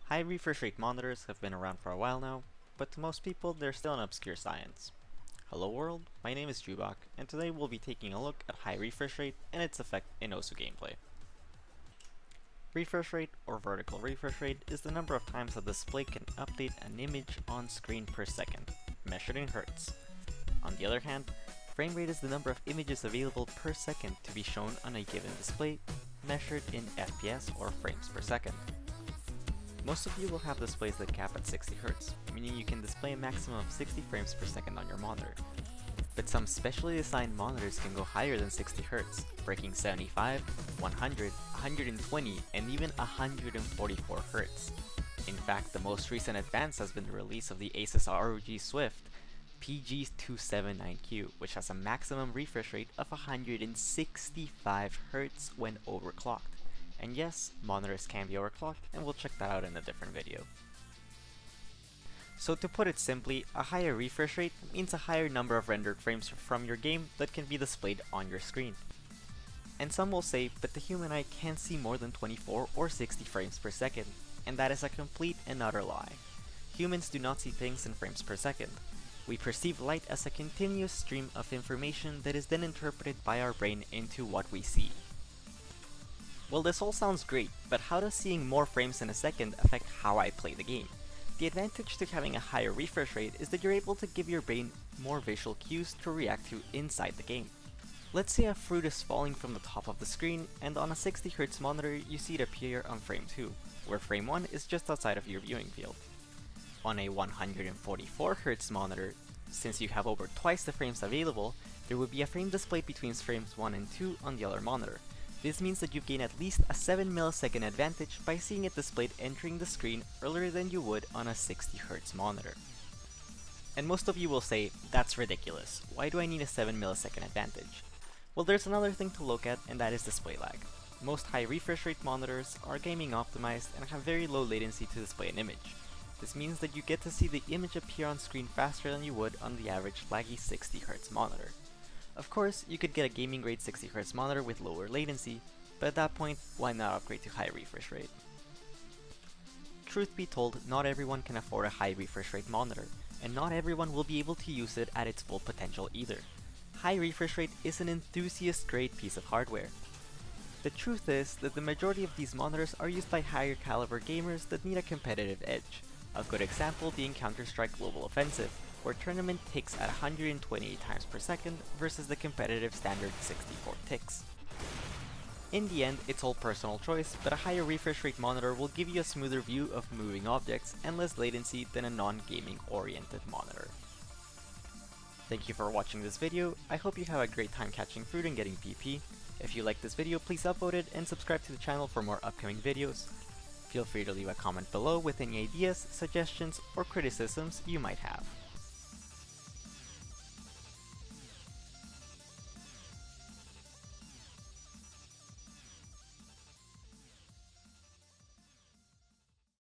High refresh rate monitors have been around for a while now, but to most people they're still an obscure science. Hello world, my name is Jubak, and today we'll be taking a look at high refresh rate and its effect in Osu gameplay. Refresh rate, or vertical refresh rate, is the number of times a display can update an image on screen per second, measured in hertz. On the other hand, frame rate is the number of images available per second to be shown on a given display, measured in FPS or frames per second. Most of you will have displays that cap at 60 Hz, meaning you can display a maximum of 60 frames per second on your monitor. But some specially designed monitors can go higher than 60 Hz, breaking 75, 100, 120, and even 144 Hz. In fact, the most recent advance has been the release of the Asus ROG Swift PG279Q, which has a maximum refresh rate of 165 Hz when overclocked. And yes, monitors can be overclocked, and we'll check that out in a different video. So to put it simply, a higher refresh rate means a higher number of rendered frames from your game that can be displayed on your screen. And some will say, but the human eye can't see more than 24 or 60 frames per second, and that is a complete and utter lie. Humans do not see things in frames per second. We perceive light as a continuous stream of information that is then interpreted by our brain into what we see. Well, this all sounds great, but how does seeing more frames in a second affect how I play the game? The advantage to having a higher refresh rate is that you're able to give your brain more visual cues to react to inside the game. Let's say a fruit is falling from the top of the screen, and on a 60 Hz monitor you see it appear on frame 2, where frame 1 is just outside of your viewing field. On a 144 Hz monitor, since you have over twice the frames available, there would be a frame displayed between frames 1 and 2 on the other monitor. This means that you've gained at least a 7 millisecond advantage by seeing it displayed entering the screen earlier than you would on a 60 Hz monitor. And most of you will say, that's ridiculous, why do I need a 7 millisecond advantage? Well, there's another thing to look at, and that is display lag. Most high refresh rate monitors are gaming optimized and have very low latency to display an image. This means that you get to see the image appear on screen faster than you would on the average laggy 60 Hz monitor. Of course, you could get a gaming grade 60 Hz monitor with lower latency, but at that point, why not upgrade to high refresh rate? Truth be told, not everyone can afford a high refresh rate monitor, and not everyone will be able to use it at its full potential either. High refresh rate is an enthusiast grade piece of hardware. The truth is that the majority of these monitors are used by higher caliber gamers that need a competitive edge. A good example being Counter-Strike Global Offensive, where tournament ticks at 128 times per second versus the competitive standard 64 ticks. In the end, it's all personal choice, but a higher refresh rate monitor will give you a smoother view of moving objects and less latency than a non-gaming oriented monitor. Thank you for watching this video. I hope you have a great time catching fruit and getting PP. If you liked this video, please upvote it and subscribe to the channel for more upcoming videos. Feel free to leave a comment below with any ideas, suggestions, or criticisms you might have.